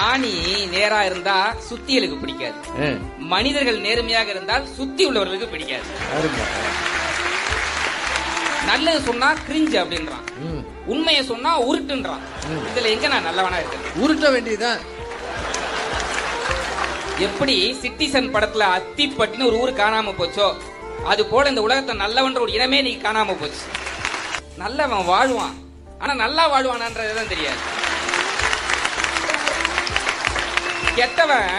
ஆணி நேரா இருந்தா சுத்தியலுக்கு பிடிக்காது. மனிதர்கள் நேர்மையாக இருந்தால் சுத்தி உள்ளவர்களுக்கு பிடிக்காது. நல்லது சொன்னா கிரிஞ்சு அப்படின்றான், உண்மையை சொன்னா உருட்டுன்றான். இதுல எங்க நான் நல்லவனா இருக்கேன்? உருட்ட வேண்டியதுதான். எப்படி சிட்டிசன் படத்துல அத்திப்பட்டின்னு ஒரு ஊரு காணாம போச்சோ, அது போல இந்த உலகத்தை நல்லவன்ற ஒரு இடமே நீ காணாம போச்சு. நல்லவன் வாழ்வான், ஆனா நல்லா வாழ்வானான்றதுதான் தெரியாது. கெட்டவன்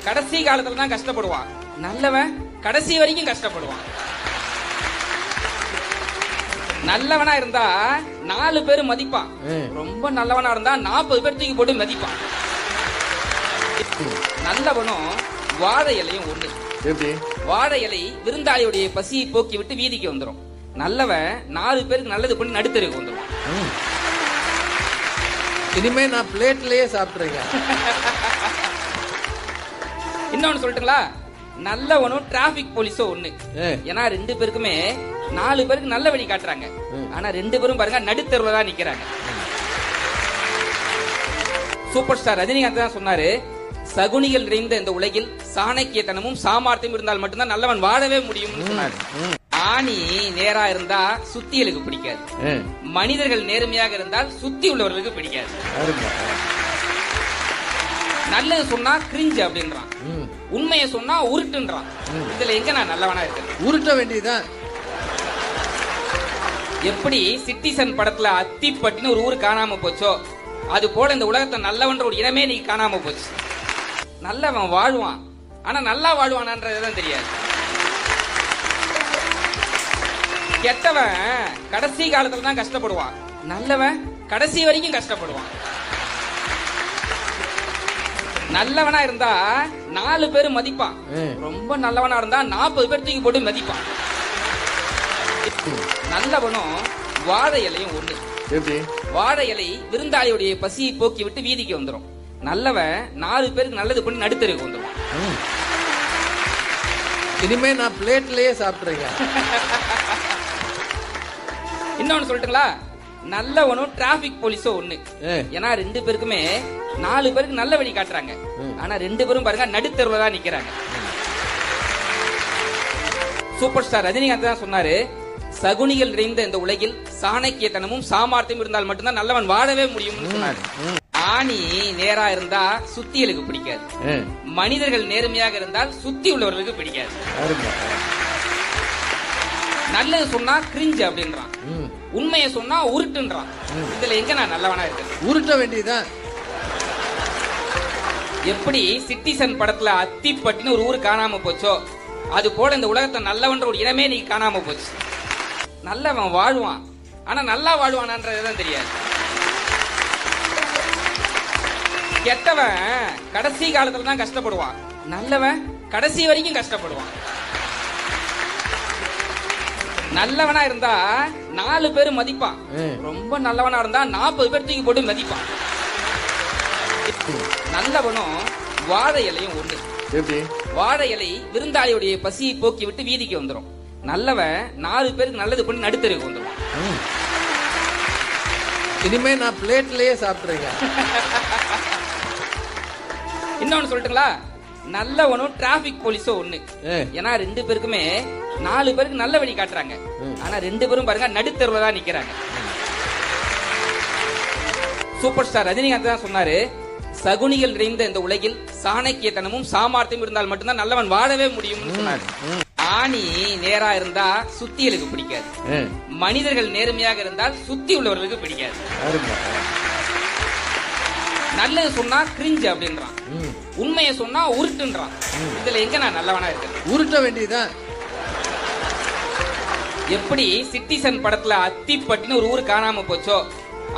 கடைசி காலத்துல தான் கஷ்டப்படுவான், நல்லவன் கடைசி வரைக்கும் கஷ்டப்படுவான். நல்லவனா இருந்தா 4 பேர் மதிப்பான், ரொம்ப நல்லவனா இருந்தா 40 பேர் தூக்கி போட்டு மதிப்பான். நல்லவனும் வாழை இலையும் ஒண்ணு. வாழை இலை விருந்தாளியுடைய பசியை போக்கி விட்டு வீதிக்கு வந்துடும். நல்லவன் 4 பேருக்கு நல்லது பண்ணி நடுத்தருக்கு வந்துடும். இனிமே நான் பிளேட்லயே சாப்பிட்டுறேன். இன்னொன்னு சொல்லட்டுங்களா, நல்லவனும் டிராபிக் போலீஸும் ஒண்ணு. ஏன்னா 2 பேருக்குமே 4 பேருக்கு நல்ல வழி காட்டுறாங்க, ஆனா 2 பேரும் பாருங்க நடுத்தருவுல தான் நிக்கிறாங்க. சூப்பர் ஸ்டார் ரஜினிகாந்த் தான் சொன்னாரு, சகுனிகள் நிறைந்த இந்த உலகில் சாணக்கியத்தனமும் சாமர்த்தியம் இருந்தால் மட்டும்தான் நல்லவன் வாழவே முடியும் சொன்னாரு. ஆணி நேரா இருந்தா சுத்தியலுக்கு பிடிக்காது, மனிதர்கள் நேர்மையாக இருந்தால் சுத்தி உள்ளவர்களுக்கு பிடிக்காது. நல்லது சொன்னா கிரிஞ்சு அப்படின்றான், உண்மையை சொன்னா உருட்டுன்றான். இதுல எங்க நான் நல்லவனா இருக்கேன்? உருட்ட வேண்டியதுதான். எப்படி சிட்டிசன் படத்துல அத்திப்பட்டின்னு ஒரு ஊரு காணாம போச்சோ, அது போல இந்த உலகத்தை நல்லவன்ற ஒரு இடமே நீ காணாம போச்சு. நல்லவன் வாழ்வான், ஆனா நல்லா வாழ்வானான்றதுதான் தெரியாது. கெட்டவன் கடைசி காலத்துல தான் கஷ்டப்படுவான், நல்லவன் கடைசி வரைக்கும் கஷ்டப்படுவான். நல்லவனா இருந்தா 4 பேர் மதிப்பான், ரொம்ப நல்லவனா இருந்தா 40 பேர் தூக்கி போட்டு மதிப்பான். நல்லவனும் வாழை இலையும் ஒண்ணு. வாழை இலை விருந்தாளியுடைய பசியை போக்கி விட்டு வீதிக்கு வந்துடும். நல்லவன் 4 பேருக்கு நல்லது பண்ணி நடுத்தருக்கு வந்துடும். இனிமே நான் பிளேட்லயே சாப்பிட்டுறேன். இன்னொன்னு சொல்லட்டுங்களா, நல்லவனும் டிராபிக் போலீஸும் ஒண்ணு. ஏன்னா 2 பேருக்குமே 4 பேருக்கு நல்ல வழி காட்டுறாங்க, ஆனா 2 பேரும் பாருங்க நடுத்தருவுல தான் நிக்கிறாங்க. சூப்பர் ஸ்டார் ரஜினிகாந்த் தான் சொன்னாரு, சகுனிகள் நிறைந்த இந்த உலகில் சாணக்கியத்தனமும் சாமர்த்தியம் இருந்தால் மட்டும்தான் நல்லவன் வாழவே முடியும் சொன்னாரு. ஆணி நேரா இருந்தா சுத்தியலுக்கு பிடிக்காது, மனிதர்கள் நேர்மையாக இருந்தால் சுத்தி உள்ளவர்களுக்கு பிடிக்காது. நல்லது சொன்னா கிரிஞ்சு அப்படின்றான், உண்மையை சொன்னா உருட்டுன்றான். இதுல எங்க நான் நல்லவனா இருக்கேன்? உருட்ட வேண்டியதுதான். எப்படி சிட்டிசன் படத்துல அத்திப்பட்டின்னு ஒரு ஊரு காணாம போச்சோ, அது போல இந்த உலகத்தை நல்லவன்ற ஒரு இடமே நீ காணாம போச்சு. நல்லவன் வாழ்வான், ஆனா நல்லா வாழ்வானான்றதுதான் தெரியாது. கெட்டவன் கடைசி காலத்துல தான் கஷ்டப்படுவான், நல்லவன் கடைசி வரைக்கும் கஷ்டப்படுவான். நல்லவனா இருந்தா 4 பேர் மதிப்பான், ரொம்ப நல்லவனா இருந்தா 40 பேர் தூக்கி போட்டு மதிப்பான். நல்லவனும் வாழை இலையும் ஒண்ணு. வாழை இலை விருந்தாளியுடைய பசியை போக்கி விட்டு வீதிக்கு வந்துடும். நல்லவன் 4 பேருக்கு நல்லது பண்ணி நடுத்தருக்கு வந்துடும். இனிமே நான் பிளேட்லயே சாப்பிட்டுறேன். இன்னொன்னு சொல்லட்டுங்களா, நல்லவனும் டிராபிக் போலீஸும் ஒண்ணு. ஏன்னா 2 பேருக்குமே 4 பேருக்கு நல்ல வழி காட்டுறாங்க, ஆனா 2 பேரும் பாருங்க நடுத்தருவுல தான் நிக்கிறாங்க. சூப்பர் ஸ்டார் ரஜினிகாந்த் தான் சொன்னாரு, சகுனிகள் நிறைந்த இந்த உலகில் சாணக்கியத்தனமும் சாமர்த்தியம் இருந்தால் மட்டும்தான் நல்லவன் வாழவே முடியும் சொன்னாரு. ஆணி நேரா இருந்தா சுத்தியலுக்கு பிடிக்காது, மனிதர்கள் நேர்மையாக இருந்தால் சுத்தி உள்ளவர்களுக்கு பிடிக்காது. நல்லது சொன்னா கிரிஞ்சு அப்படின்றான், உண்மையை சொன்னா உருட்டுன்றான். இதுல எங்க நான் நல்லவனா இருக்கேன்? உருட்ட வேண்டியதுதான். எப்படி சிட்டிசன் படத்துல அத்திப்பட்டின்னு ஒரு ஊரு காணாம போச்சோ,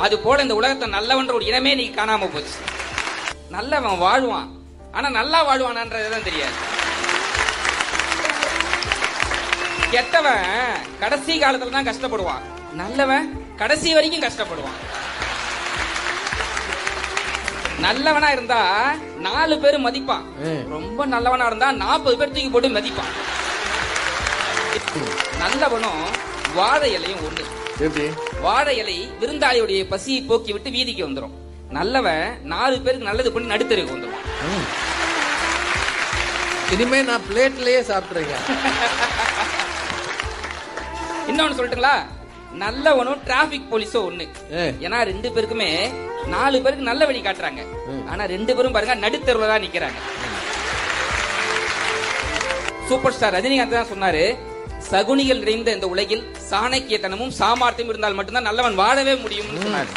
அது போல இந்த உலகத்தை நல்லவன்ற ஒரு இடமே நீ காணாம போச்சு. நல்லவன் வாழ்வான், ஆனா நல்லா வாழ்வானான்றதுதான் தெரியாது. கெட்டவன் கடைசி காலத்துல தான் கஷ்டப்படுவான், நல்லவன் கடைசி வரைக்கும் கஷ்டப்படுவான். நல்லவனா இருந்தா 4 பேர் மதிப்பான், ரொம்ப நல்லவனா இருந்தா 40 பேர் தூக்கி போட்டு மதிப்பான். நல்லவனும் வாழை இலையும் ஒண்ணு. வாழை இலை விருந்தாளியுடைய பசியை போக்கி விட்டு வீதிக்கு வந்துடும். நல்லவன் 4 பேருக்கு நல்லது பண்ணி நடுத்தருக்கு வந்துருவான். இனிமே நான் பிளேட்லயே சாப்பிட்டுருக்கேன். இன்னொன்னு சொல்லட்டுங்களா, நல்லவனும் டிராபிக் போலீஸும் ஒண்ணு. ஏன்னா 2 பேருக்குமே 4 பேருக்கு நல்ல வழி காட்டுறாங்க. ஆனா 2 பேரும் பாருங்க நடுத்தருல தான் நிக்கிறாங்க. சூப்பர் ஸ்டார் ரஜினிகாந்த் தான் சொன்னாரு, சகுனிகள் நிறைந்த இந்த உலகில் சாணக்கியத்தனமும் சாமர்த்தியம் இருந்தால் மட்டும்தான் நல்லவன் வாழவே முடியும்னு சொன்னாரு.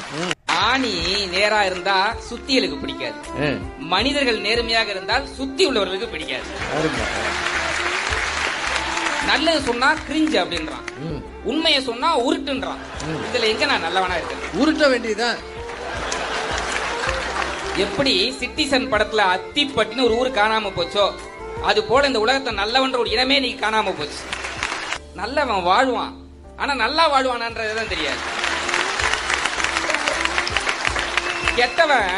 ஆணி நேரா இருந்தா சுத்தியலுக்கு பிடிக்காது, மனிதர்கள் நேர்மையாக இருந்தால் சுத்தி உள்ளவர்களுக்கு பிடிக்காது. நல்லது சொன்னா கிரிஞ்சு அப்படின்றான், உண்மையை சொன்னா உருட்டுன்றான். இதுல எங்க நான் நல்லவனா இருக்கேன்? உருட்ட வேண்டியதுதான். எப்படி சிட்டிசன் படத்துல அத்திப்பட்டின்னு ஒரு ஊரு காணாம போச்சோ, அது போல இந்த உலகத்தை நல்லவன்ற ஒரு இனமே நீ காணாம போச்சு. நல்லவன் வாழ்வான், ஆனா நல்லா வாழ்வானான்றதுதான் தெரியாது. கெட்டவன்